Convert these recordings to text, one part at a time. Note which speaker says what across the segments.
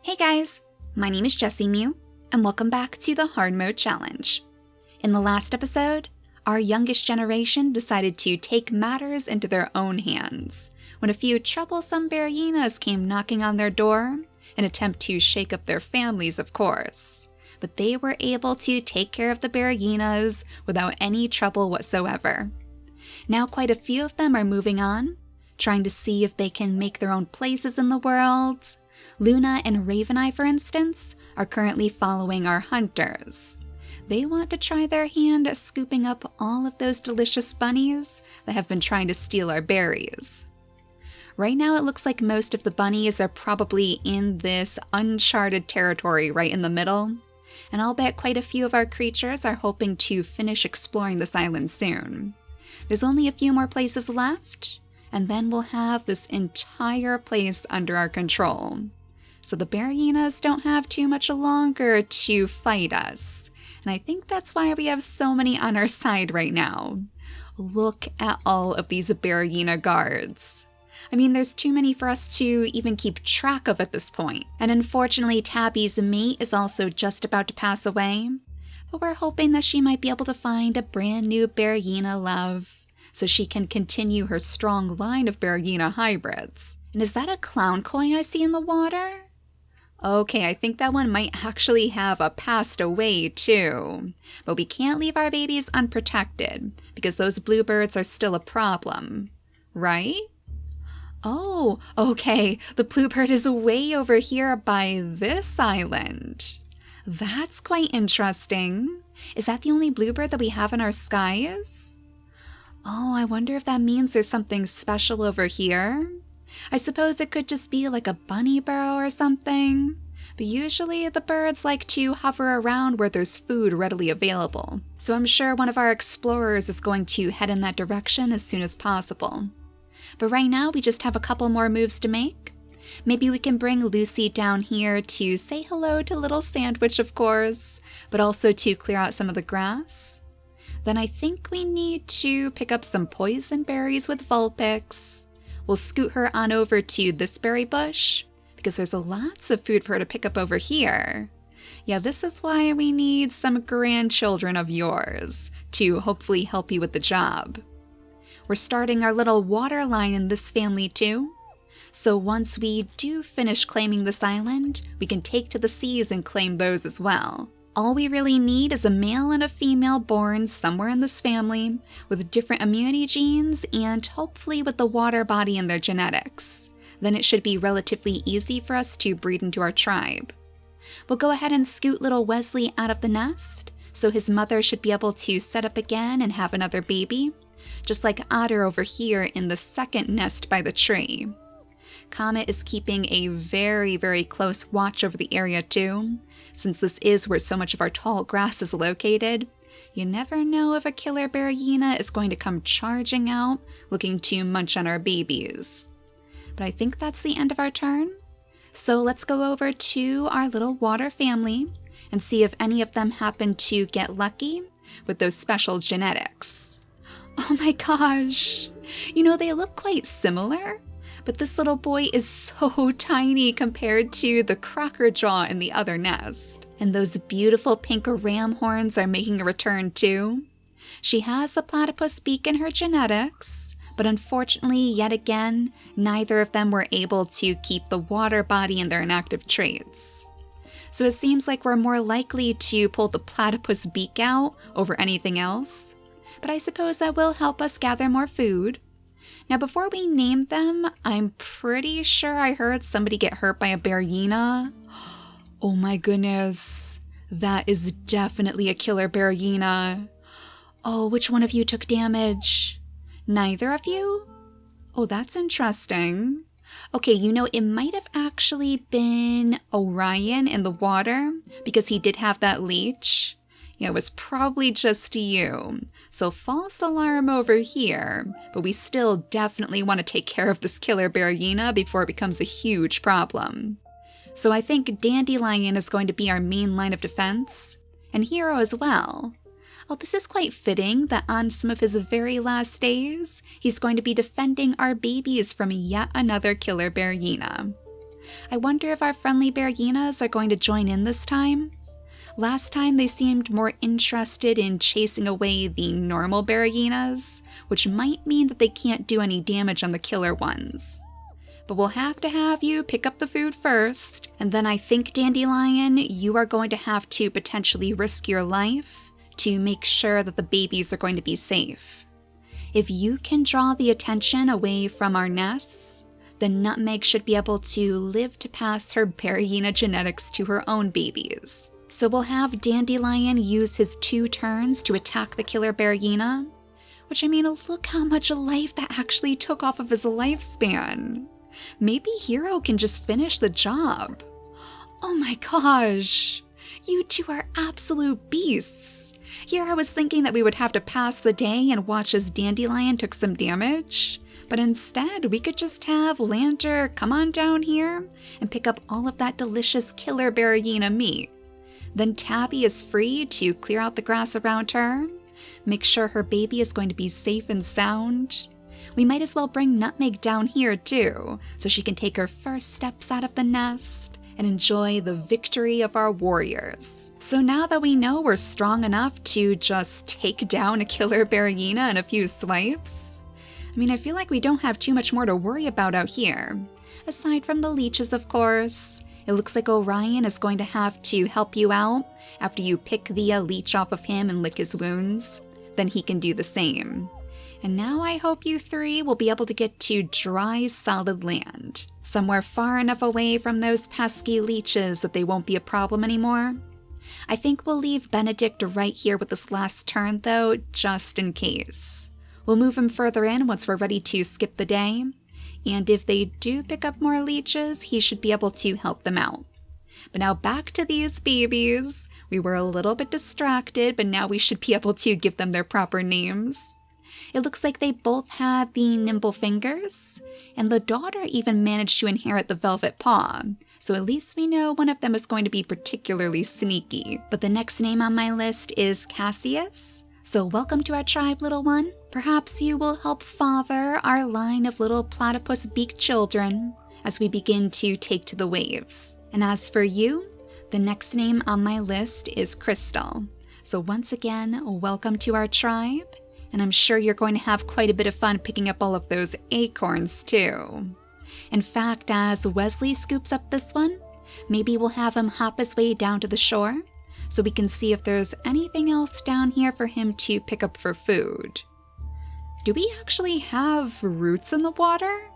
Speaker 1: Hey guys, my name is JessiMew, and welcome back to the Hard Mode Challenge. In the last episode, our youngest generation decided to take matters into their own hands when a few troublesome Bearyenas came knocking on their door, an attempt to shake up their families, of course. But they were able to take care of the Bearyenas without any trouble whatsoever. Now quite a few of them are moving on, trying to see if they can make their own places in the world. Luna and Raveneye, for instance, are currently following our hunters. They want to try their hand at scooping up all of those delicious bunnies that have been trying to steal our berries. Right now it looks like most of the bunnies are probably in this uncharted territory right in the middle, and I'll bet quite a few of our creatures are hoping to finish exploring this island soon. There's only a few more places left, and then we'll have this entire place under our control. So the Bearyenas don't have too much longer to fight us. And I think that's why we have so many on our side right now. Look at all of these Bearyena guards. I mean, there's too many for us to even keep track of at this point. And unfortunately, Tabby's mate is also just about to pass away. But we're hoping that she might be able to find a brand new Bearyena love, so she can continue her strong line of Bearyena hybrids. And is that a clown coin I see in the water? Okay, I think that one might actually have a passed away too. But we can't leave our babies unprotected, because those bluebirds are still a problem, right? Oh, okay, the bluebird is way over here by this island. That's quite interesting. Is that the only bluebird that we have in our skies? Oh, I wonder if that means there's something special over here. I suppose it could just be like a bunny burrow or something. But usually the birds like to hover around where there's food readily available. So I'm sure one of our explorers is going to head in that direction as soon as possible. But right now we just have a couple more moves to make. Maybe we can bring Lucy down here to say hello to little Sandwich, of course, but also to clear out some of the grass. Then I think we need to pick up some poison berries with Vulpix. We'll scoot her on over to this berry bush, because there's lots of food for her to pick up over here. Yeah, this is why we need some grandchildren of yours to hopefully help you with the job. We're starting our little water line in this family too. So once we do finish claiming this island, we can take to the seas and claim those as well. All we really need is a male and a female born somewhere in this family with different immunity genes and hopefully with the water body in their genetics. Then it should be relatively easy for us to breed into our tribe. We'll go ahead and scoot little Wesley out of the nest, so his mother should be able to set up again and have another baby, just like Otter over here in the second nest by the tree. Comet is keeping a very, very close watch over the area too. Since this is where so much of our tall grass is located, you never know if a Killer Bearyena is going to come charging out, looking to munch on our babies. But I think that's the end of our turn. So let's go over to our little water family and see if any of them happen to get lucky with those special genetics. Oh my gosh! You know, they look quite similar. But this little boy is so tiny compared to the crocker jaw in the other nest. And those beautiful pink ram horns are making a return too. She has the platypus beak in her genetics, but unfortunately, yet again, neither of them were able to keep the water body in their inactive traits. So it seems like we're more likely to pull the platypus beak out over anything else. But I suppose that will help us gather more food. Now, before we name them, I'm pretty sure I heard somebody get hurt by a Bearyena. Oh my goodness, that is definitely a Killer Bearyena. Oh, which one of you took damage? Neither of you? Oh, that's interesting. Okay, you know, it might have actually been Orion in the water, because he did have that leech. Yeah, it was probably just you. So false alarm over here, but we still definitely want to take care of this Killer Bearyena before it becomes a huge problem. So I think Dandelion is going to be our main line of defense, and Hero as well. Oh, this is quite fitting that on some of his very last days, he's going to be defending our babies from yet another Killer Bearyena. I wonder if our friendly Bearyenas are going to join in this time? Last time they seemed more interested in chasing away the normal Bearyenas, which might mean that they can't do any damage on the killer ones. But we'll have to have you pick up the food first, and then I think, Dandelion, you are going to have to potentially risk your life to make sure that the babies are going to be safe. If you can draw the attention away from our nests, then Nutmeg should be able to live to pass her Bearyena genetics to her own babies. So we'll have Dandelion use his 2 turns to attack the killer Bearyena, which, I mean, look how much life that actually took off of his lifespan. Maybe Hero can just finish the job. Oh my gosh, you two are absolute beasts. Here I was thinking that we would have to pass the day and watch as Dandelion took some damage, but instead we could just have Lanter come on down here and pick up all of that delicious killer Bearyena meat. Then Tabby is free to clear out the grass around her, make sure her baby is going to be safe and sound. We might as well bring Nutmeg down here too, so she can take her first steps out of the nest and enjoy the victory of our warriors. So now that we know we're strong enough to just take down a killer Bearyena in a few swipes, I mean, I feel like we don't have too much more to worry about out here. Aside from the leeches, of course. It looks like Orion is going to have to help you out after you pick the leech off of him and lick his wounds. Then he can do the same. And now I hope you 3 will be able to get to dry, solid land. Somewhere far enough away from those pesky leeches that they won't be a problem anymore. I think we'll leave Benedict right here with this last turn though, just in case. We'll move him further in once we're ready to skip the day. And if they do pick up more leeches, he should be able to help them out. But now back to these babies. We were a little bit distracted, but now we should be able to give them their proper names. It looks like they both had the nimble fingers, and the daughter even managed to inherit the velvet paw, so at least we know one of them is going to be particularly sneaky. But the next name on my list is Cassius, so welcome to our tribe, little one. Perhaps you will help father our line of little platypus-beaked children as we begin to take to the waves. And as for you, the next name on my list is Crystal. So once again, welcome to our tribe. And I'm sure you're going to have quite a bit of fun picking up all of those acorns too. In fact, as Wesley scoops up this one, maybe we'll have him hop his way down to the shore so we can see if there's anything else down here for him to pick up for food. Do we actually have roots in the water?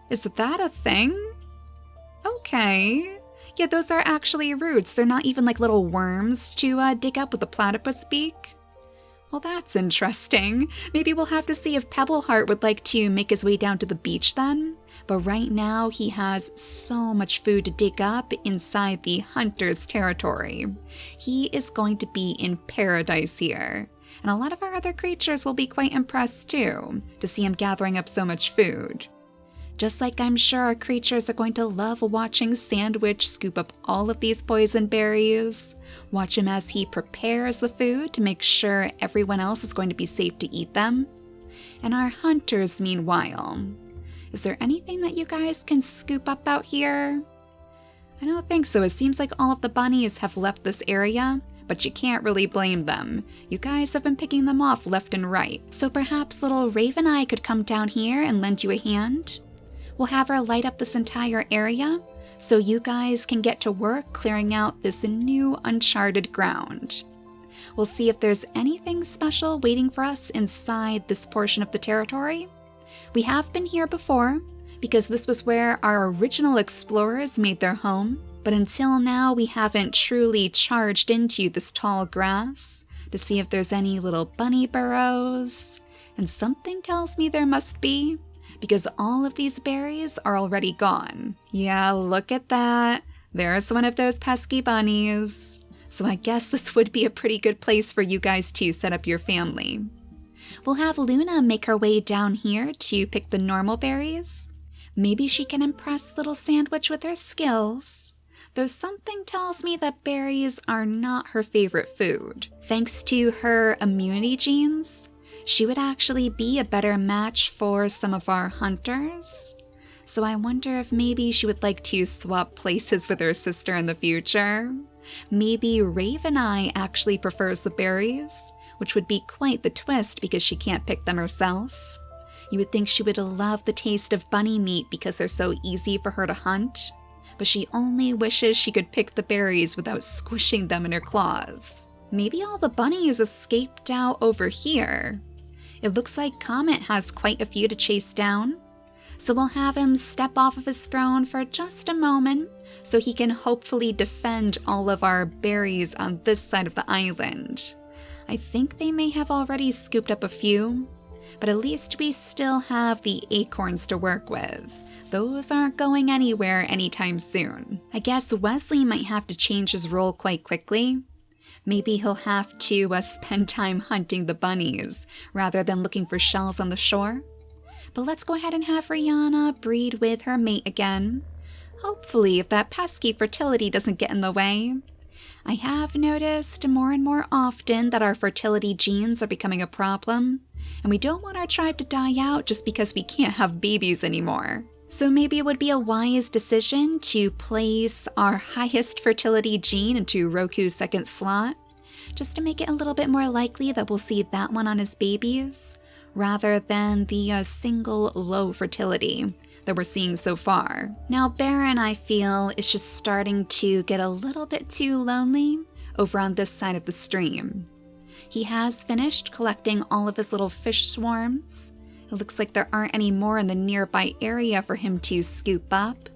Speaker 1: Is that a thing? Okay. Yeah, those are actually roots. They're not even like little worms to dig up with a platypus beak. Well, that's interesting. Maybe we'll have to see if Pebbleheart would like to make his way down to the beach then. But right now, he has so much food to dig up inside the hunter's territory. He is going to be in paradise here. And a lot of our other creatures will be quite impressed too, to see him gathering up so much food. Just like I'm sure our creatures are going to love watching Sandwich scoop up all of these poison berries. Watch him as he prepares the food to make sure everyone else is going to be safe to eat them. And our hunters, meanwhile. Is there anything that you guys can scoop up out here? I don't think so. It seems like all of the bunnies have left this area, but you can't really blame them. You guys have been picking them off left and right. So perhaps little Raven Eye could come down here and lend you a hand? We'll have her light up this entire area, so you guys can get to work clearing out this new uncharted ground. We'll see if there's anything special waiting for us inside this portion of the territory. We have been here before, because this was where our original explorers made their home, but until now we haven't truly charged into this tall grass to see if there's any little bunny burrows, and something tells me there must be, because all of these berries are already gone. Yeah, look at that. There's one of those pesky bunnies. So I guess this would be a pretty good place for you guys to set up your family. We'll have Luna make her way down here to pick the normal berries. Maybe she can impress little Sandwich with her skills. Though something tells me that berries are not her favorite food. Thanks to her immunity genes, she would actually be a better match for some of our hunters. So I wonder if maybe she would like to swap places with her sister in the future. Maybe Raveneye actually prefers the berries, which would be quite the twist because she can't pick them herself. You would think she would love the taste of bunny meat because they're so easy for her to hunt, but she only wishes she could pick the berries without squishing them in her claws. Maybe all the bunnies escaped out over here. It looks like Comet has quite a few to chase down, so we'll have him step off of his throne for just a moment so he can hopefully defend all of our berries on this side of the island. I think they may have already scooped up a few, but at least we still have the acorns to work with. Those aren't going anywhere anytime soon. I guess Wesley might have to change his role quite quickly. Maybe he'll have to spend time hunting the bunnies rather than looking for shells on the shore. But let's go ahead and have Rihanna breed with her mate again. Hopefully, if that pesky fertility doesn't get in the way. I have noticed more and more often that our fertility genes are becoming a problem, and we don't want our tribe to die out just because we can't have babies anymore. So maybe it would be a wise decision to place our highest fertility gene into Roku's second slot, just to make it a little bit more likely that we'll see that one on his babies, rather than the single low fertility that we're seeing so far. Now Baron, I feel, is just starting to get a little bit too lonely over on this side of the stream. He has finished collecting all of his little fish swarms. It looks like there aren't any more in the nearby area for him to scoop up.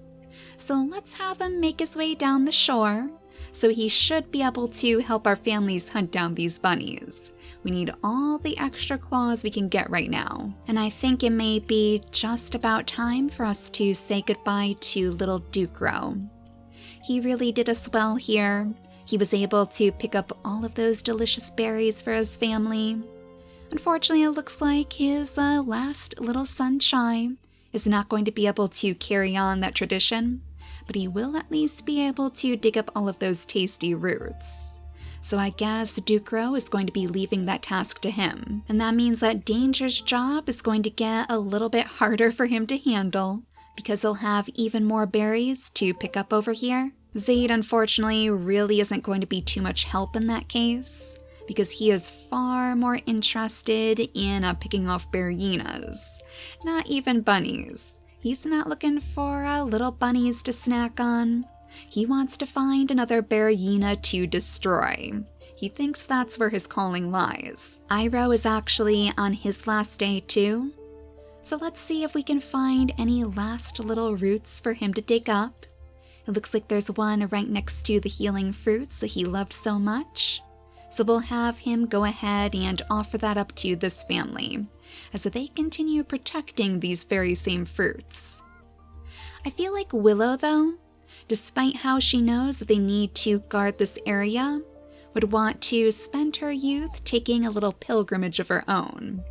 Speaker 1: So let's have him make his way down the shore, so he should be able to help our families hunt down these bunnies. We need all the extra claws we can get right now. And I think it may be just about time for us to say goodbye to little Ducro. He really did us well here. He was able to pick up all of those delicious berries for his family. Unfortunately, it looks like his last little sunshine is not going to be able to carry on that tradition, but he will at least be able to dig up all of those tasty roots. So I guess Ducro is going to be leaving that task to him. And that means that Danger's job is going to get a little bit harder for him to handle, because he'll have even more berries to pick up over here. Zaid, unfortunately, really isn't going to be too much help in that case, because he is far more interested in picking off Bearyenas, not even bunnies. He's not looking for little bunnies to snack on. He wants to find another Bearyena to destroy. He thinks that's where his calling lies. Iroh is actually on his last day too, so let's see if we can find any last little roots for him to dig up. It looks like there's one right next to the healing fruits that he loved so much. So we'll have him go ahead and offer that up to this family, as they continue protecting these very same fruits. I feel like Willow, though, despite how she knows that they need to guard this area, would want to spend her youth taking a little pilgrimage of her own.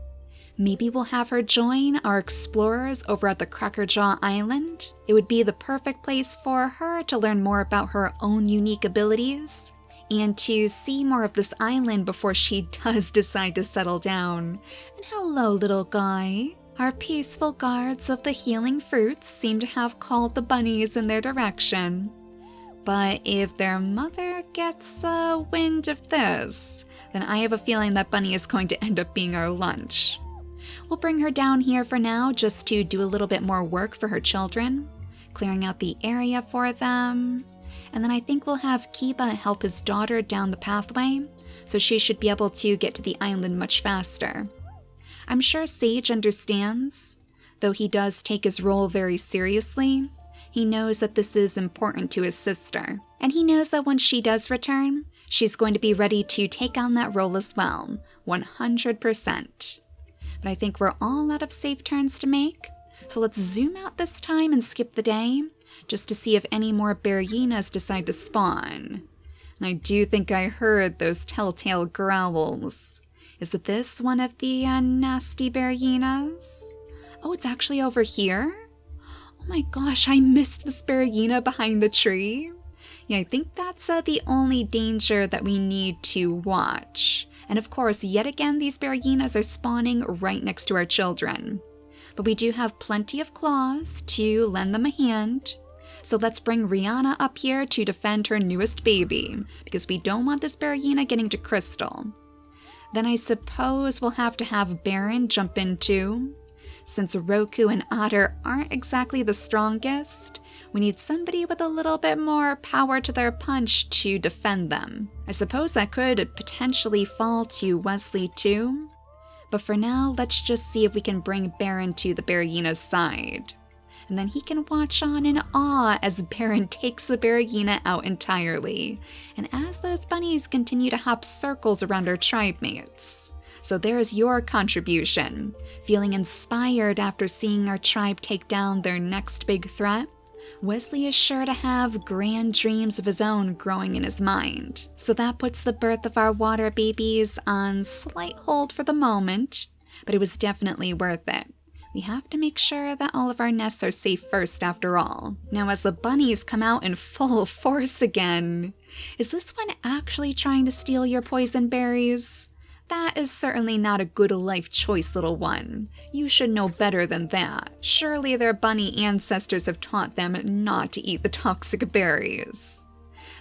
Speaker 1: Maybe we'll have her join our explorers over at the Crackerjaw Island. It would be the perfect place for her to learn more about her own unique abilities, and to see more of this island before she does decide to settle down. And hello, little guy. Our peaceful guards of the healing fruits seem to have called the bunnies in their direction. But if their mother gets a wind of this, then I have a feeling that Bunny is going to end up being our lunch. We'll bring her down here for now just to do a little bit more work for her children, clearing out the area for them. And then I think we'll have Kiba help his daughter down the pathway, so she should be able to get to the island much faster. I'm sure Sage understands, though he does take his role very seriously. He knows that this is important to his sister, and he knows that when she does return, she's going to be ready to take on that role as well, 100%. But I think we're all out of safe turns to make, so let's zoom out this time and skip the day, just to see if any more Bearyenas decide to spawn. And I do think I heard those telltale growls. Is this one of the nasty Bearyenas? Oh, it's actually over here? Oh my gosh, I missed this Bearyena behind the tree. Yeah, I think that's the only danger that we need to watch. And of course, yet again, these Bearyenas are spawning right next to our children. but we do have plenty of claws to lend them a hand. So let's bring Rihanna up here to defend her newest baby, because we don't want this Bearyena getting to Crystal. Then I suppose we'll have to have Baron jump in too. Since Roku and Otter aren't exactly the strongest, we need somebody with a little bit more power to their punch to defend them. I suppose that could potentially fall to Wesley too, but for now, let's just see if we can bring Baron to the Bearyena's side. And then he can watch on in awe as Baron takes the Bearyena out entirely, and as those bunnies continue to hop circles around our tribe mates. So there's your contribution. Feeling inspired after seeing our tribe take down their next big threat? Wesley is sure to have grand dreams of his own growing in his mind. So that puts the birth of our water babies on slight hold for the moment, but it was definitely worth it. We have to make sure that all of our nests are safe first after all. Now as the bunnies come out in full force again, is this one actually trying to steal your poison berries? That is certainly not a good life choice, little one. You should know better than that. Surely their bunny ancestors have taught them not to eat the toxic berries.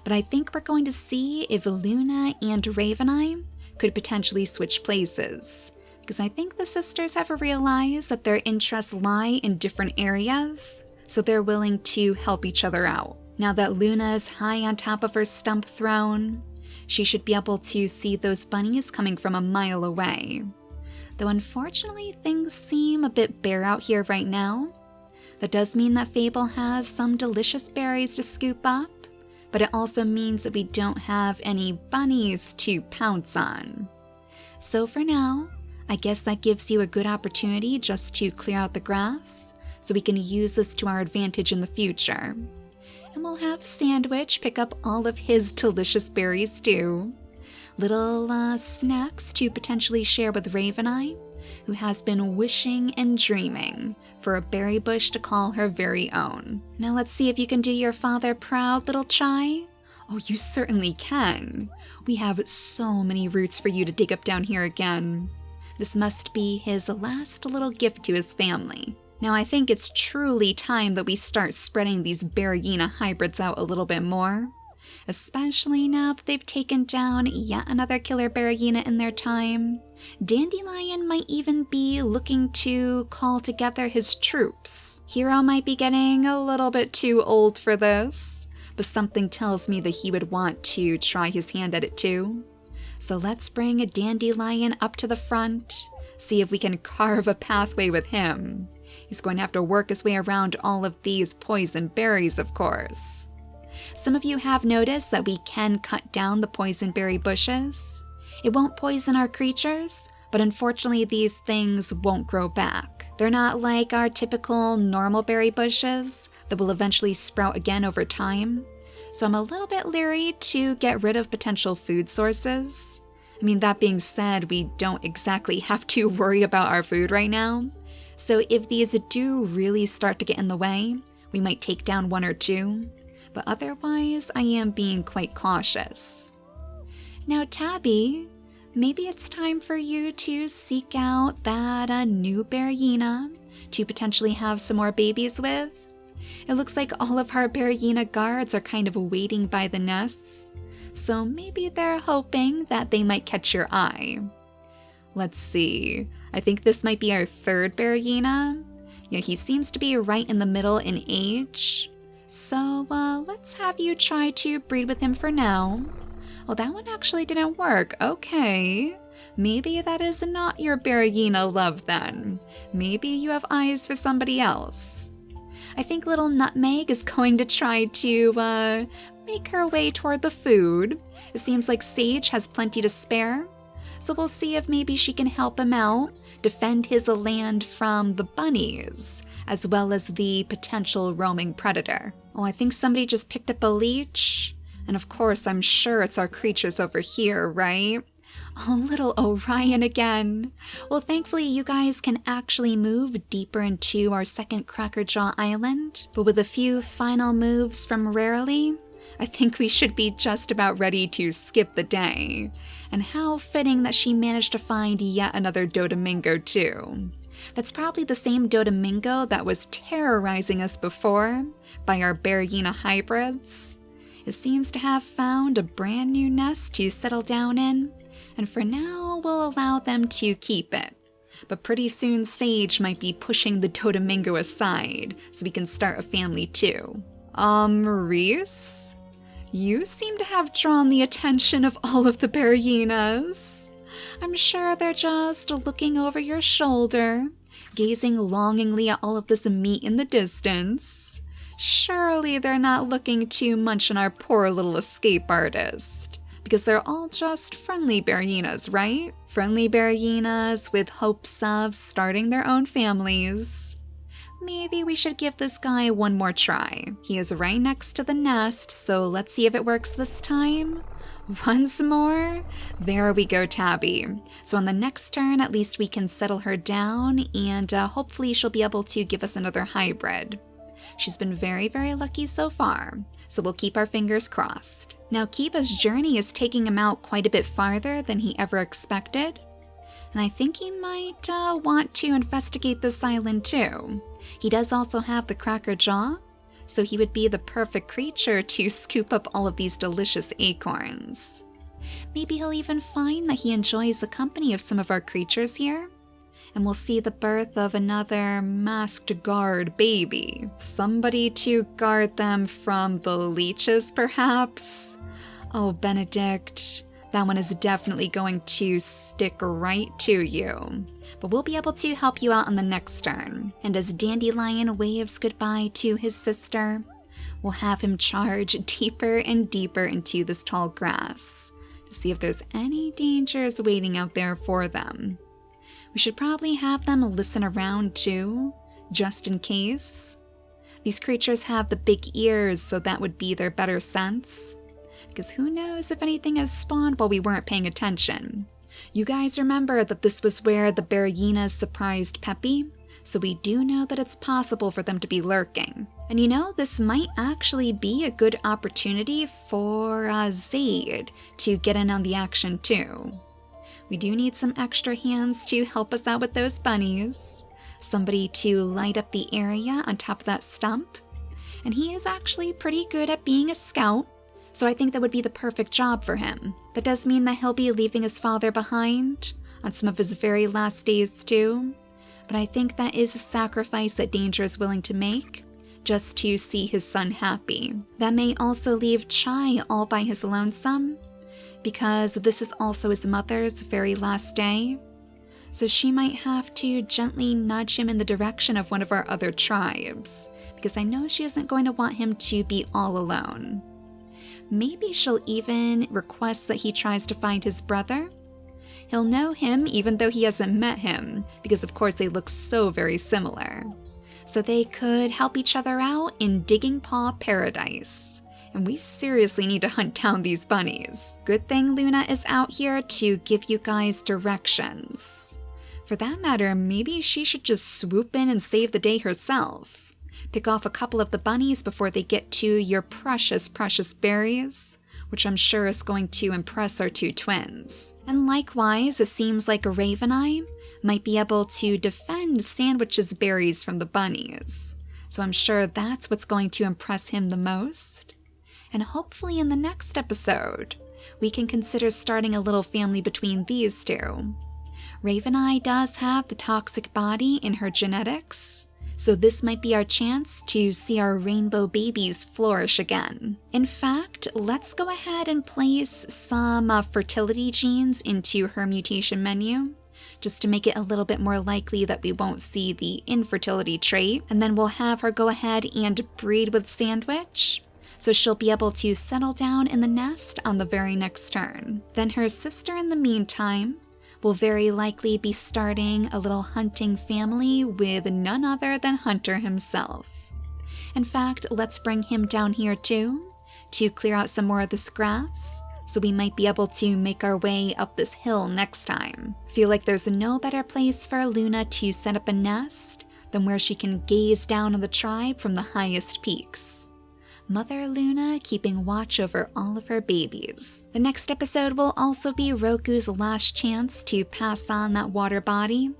Speaker 1: But I think we're going to see if Luna and Raveneye could potentially switch places, because I think the sisters have realized that their interests lie in different areas, so they're willing to help each other out. Now that Luna is high on top of her stump throne, she should be able to see those bunnies coming from a mile away. Though unfortunately things seem a bit bare out here right now. That does mean that Fable has some delicious berries to scoop up, but it also means that we don't have any bunnies to pounce on. So for now, I guess that gives you a good opportunity just to clear out the grass, so we can use this to our advantage in the future. And we'll have Sandwich pick up all of his delicious berries too. Little snacks to potentially share with Raveneye, who has been wishing and dreaming for a berry bush to call her very own. Now let's see if you can do your father proud, little Chai. Oh, you certainly can. We have so many roots for you to dig up down here again. This must be his last little gift to his family. Now I think it's truly time that we start spreading these Bearyena hybrids out a little bit more, especially now that they've taken down yet another Killer Bearyena in their time. Dandelion might even be looking to call together his troops. Hero might be getting a little bit too old for this, but something tells me that he would want to try his hand at it too. So let's bring a Dandelion up to the front, see if we can carve a pathway with him. He's going to have to work his way around all of these poison berries, of course. Some of you have noticed that we can cut down the poison berry bushes. It won't poison our creatures, but unfortunately these things won't grow back. They're not like our typical normal berry bushes that will eventually sprout again over time. So I'm a little bit leery to get rid of potential food sources. I mean, that being said, we don't exactly have to worry about our food right now. So if these do really start to get in the way, we might take down one or two, but otherwise I am being quite cautious. Now Tabby, maybe it's time for you to seek out that new Bearyena to potentially have some more babies with. It looks like all of our Bearyena guards are kind of waiting by the nests, so maybe they're hoping that they might catch your eye. Let's see, I think this might be our third Bearyena. Yeah, he seems to be right in the middle in age. So let's have you try to breed with him for now. Oh, that one actually didn't work. Okay. Maybe that is not your Bearyena love then. Maybe you have eyes for somebody else. I think little Nutmeg is going to try to make her way toward the food. It seems like Sage has plenty to spare. So we'll see if maybe she can help him out, defend his land from the bunnies, as well as the potential roaming predator. Oh, I think somebody just picked up a leech. And of course, I'm sure it's our creatures over here, right? Oh, little Orion again. Well, thankfully you guys can actually move deeper into our second Crackerjaw Island. But with a few final moves from Rarely, I think we should be just about ready to skip the day. And how fitting that she managed to find yet another Dodongo too. That's probably the same Dodomingo that was terrorizing us before by our Bearyena hybrids. It seems to have found a brand new nest to settle down in, and for now we'll allow them to keep it. But pretty soon Sage might be pushing the Dodomingo aside so we can start a family too. Reese? You seem to have drawn the attention of all of the Bearyenas. I'm sure they're just looking over your shoulder, gazing longingly at all of this meat in the distance. Surely they're not looking too much on our poor little escape artist, because they're all just friendly Bearyenas, right? Friendly Bearyenas with hopes of starting their own families. Maybe we should give this guy one more try. He is right next to the nest, so let's see if it works this time. Once more? There we go, Tabby. So on the next turn, at least we can settle her down, and hopefully she'll be able to give us another hybrid. She's been very, very lucky so far, so we'll keep our fingers crossed. Now, Kiba's journey is taking him out quite a bit farther than he ever expected, and I think he might want to investigate this island too. He does also have the cracker jaw, so he would be the perfect creature to scoop up all of these delicious acorns. Maybe he'll even find that he enjoys the company of some of our creatures here, and we'll see the birth of another masked guard baby. Somebody to guard them from the leeches, perhaps? Oh, Benedict, that one is definitely going to stick right to you. But we'll be able to help you out on the next turn. And as Dandelion waves goodbye to his sister, we'll have him charge deeper and deeper into this tall grass to see if there's any dangers waiting out there for them. We should probably have them listen around too, just in case. These creatures have the big ears, so that would be their better sense. Because who knows if anything has spawned while we weren't paying attention. You guys remember that this was where the Bearyenas surprised Peppy, so we do know that it's possible for them to be lurking. And you know, this might actually be a good opportunity for Zaid to get in on the action too. We do need some extra hands to help us out with those bunnies. Somebody to light up the area on top of that stump. And he is actually pretty good at being a scout, so I think that would be the perfect job for him. That does mean that he'll be leaving his father behind on some of his very last days too. But I think that is a sacrifice that Danger is willing to make, just to see his son happy. That may also leave Chai all by his lonesome, because this is also his mother's very last day. So she might have to gently nudge him in the direction of one of our other tribes, because I know she isn't going to want him to be all alone. Maybe she'll even request that he tries to find his brother. He'll know him even though he hasn't met him, because of course they look so very similar. So they could help each other out in Digging Paw Paradise. And we seriously need to hunt down these bunnies. Good thing Luna is out here to give you guys directions. For that matter, maybe she should just swoop in and save the day herself. Pick off a couple of the bunnies before they get to your precious, precious berries, which I'm sure is going to impress our two twins. And likewise, it seems like Raveneye might be able to defend Sandwich's berries from the bunnies. So I'm sure that's what's going to impress him the most. And hopefully in the next episode, we can consider starting a little family between these two. Raveneye does have the toxic body in her genetics, so this might be our chance to see our rainbow babies flourish again. In fact, let's go ahead and place some fertility genes into her mutation menu, just to make it a little bit more likely that we won't see the infertility trait, and then we'll have her go ahead and breed with Sandwich, so she'll be able to settle down in the nest on the very next turn. Then her sister in the meantime will very likely be starting a little hunting family with none other than Hunter himself. In fact, let's bring him down here too, to clear out some more of this grass, so we might be able to make our way up this hill next time. Feel like there's no better place for Luna to set up a nest than where she can gaze down on the tribe from the highest peaks. Mother Luna keeping watch over all of her babies. The next episode will also be Roku's last chance to pass on that water body,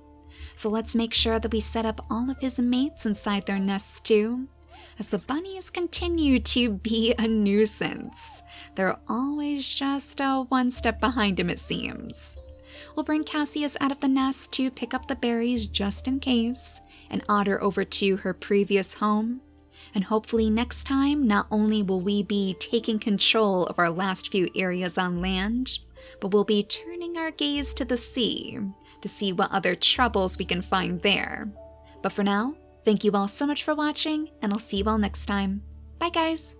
Speaker 1: So let's make sure that we set up all of his mates inside their nests too, as the bunnies continue to be a nuisance. They're always just one step behind him, it seems. We'll bring Cassius out of the nest to pick up the berries just in case, and otter over to her previous home. And hopefully next time, not only will we be taking control of our last few areas on land, but we'll be turning our gaze to the sea to see what other troubles we can find there. But for now, thank you all so much for watching, and I'll see you all next time. Bye guys!